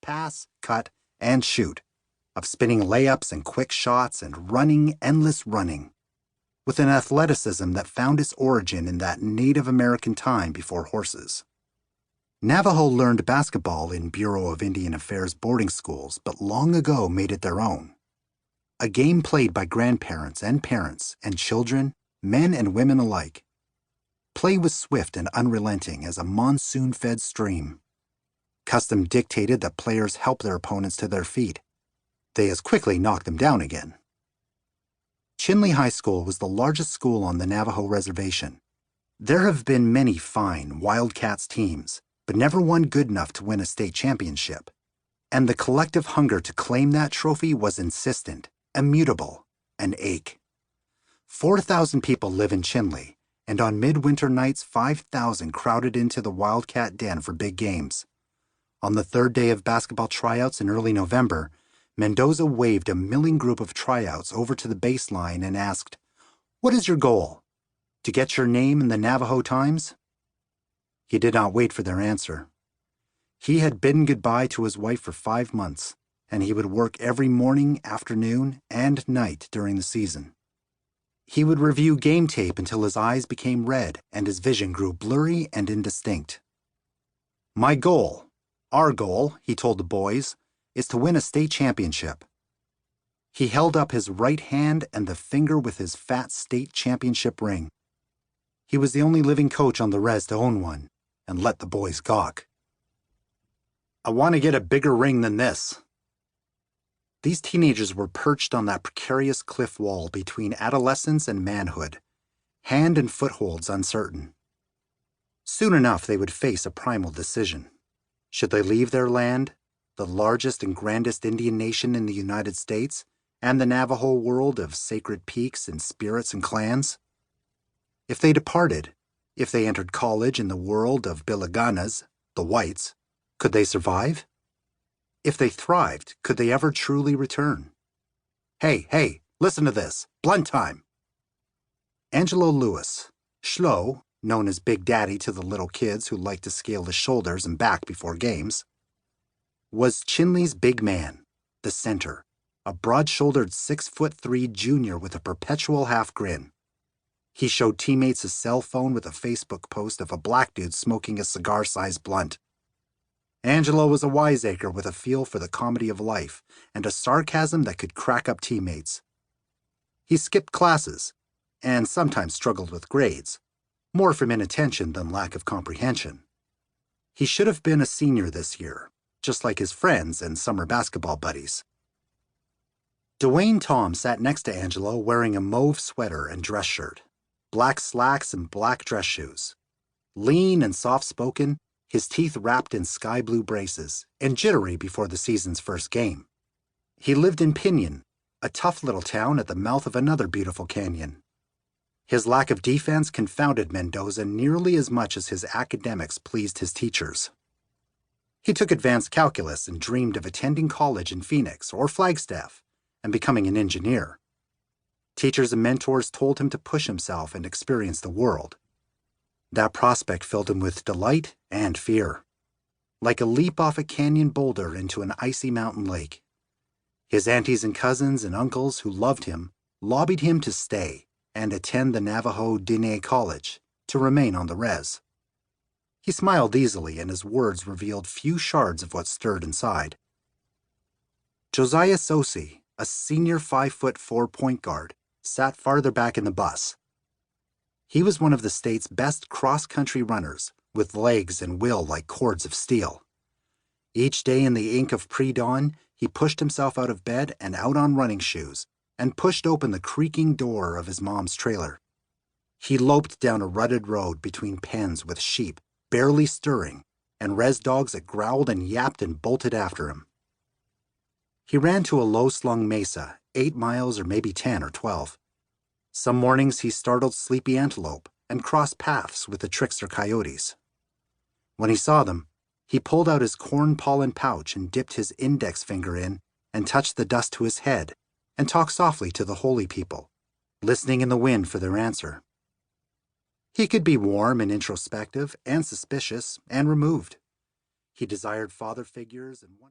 pass, cut, and shoot, of spinning layups and quick shots and running, endless running, with an athleticism that found its origin in that Native American time before horses. Navajo learned basketball in Bureau of Indian Affairs boarding schools, but long ago made it their own. A game played by grandparents and parents and children, men and women alike. Play was swift and unrelenting as a monsoon-fed stream. Custom dictated that players help their opponents to their feet. They as quickly knock them down again. Chinle High School was the largest school on the Navajo reservation. There have been many fine Wildcats teams, but never one good enough to win a state championship. And the collective hunger to claim that trophy was insistent, immutable, an ache. 4,000 people live in Chinle, and on midwinter nights 5,000 crowded into the Wildcat Den for big games. On the third day of basketball tryouts in early November, Mendoza waved a milling group of tryouts over to the baseline and asked, "What is your goal? To get your name in the Navajo Times?" He did not wait for their answer. He had bidden goodbye to his wife for 5 months, and he would work every morning, afternoon, and night during the season. He would review game tape until his eyes became red and his vision grew blurry and indistinct. "My goal, our goal," he told the boys, "is to win a state championship." He held up his right hand and the finger with his fat state championship ring. He was the only living coach on the Rez to own one, and let the boys gawk. "I want to get a bigger ring than this." These teenagers were perched on that precarious cliff wall between adolescence and manhood, hand and footholds uncertain. Soon enough they would face a primal decision. Should they leave their land, the largest and grandest Indian nation in the United States, and the Navajo world of sacred peaks and spirits and clans? If they departed, if they entered college in the world of Bilaganas, the whites, could they survive? If they thrived, could they ever truly return? Hey, listen to this. Blunt time. Angelo Lewis, Schlo, known as Big Daddy to the little kids who liked to scale the shoulders and back before games, was Chinle's big man, the center, a broad-shouldered 6'3" junior with a perpetual half grin. He showed teammates a cell phone with a Facebook post of a black dude smoking a cigar-sized blunt. Angelo was a wiseacre with a feel for the comedy of life and a sarcasm that could crack up teammates. He skipped classes and sometimes struggled with grades, more from inattention than lack of comprehension. He should have been a senior this year, just like his friends and summer basketball buddies. Dwayne Tom sat next to Angelo wearing a mauve sweater and dress shirt, black slacks and black dress shoes. Lean and soft-spoken, his teeth wrapped in sky-blue braces, and jittery before the season's first game. He lived in Pinion, a tough little town at the mouth of another beautiful canyon. His lack of defense confounded Mendoza nearly as much as his academics pleased his teachers. He took advanced calculus and dreamed of attending college in Phoenix or Flagstaff and becoming an engineer. Teachers and mentors told him to push himself and experience the world. That prospect filled him with delight and fear, like a leap off a canyon boulder into an icy mountain lake. His aunties and cousins and uncles who loved him lobbied him to stay and attend the Navajo Diné College, to remain on the Rez. He smiled easily, and his words revealed few shards of what stirred inside. Josiah Sosi, a senior 5'4" point guard, sat farther back in the bus. He was one of the state's best cross-country runners, with legs and will like cords of steel. Each day in the ink of pre-dawn, he pushed himself out of bed and out on running shoes, and pushed open the creaking door of his mom's trailer. He loped down a rutted road between pens with sheep barely stirring and Rez dogs that growled and yapped and bolted after him. He ran to a low-slung mesa, 8 miles or maybe 10 or 12. Some mornings he startled sleepy antelope and crossed paths with the trickster coyotes. When he saw them, he pulled out his corn pollen pouch and dipped his index finger in and touched the dust to his head and talked softly to the holy people, listening in the wind for their answer. He could be warm and introspective and suspicious and removed. He desired father figures and one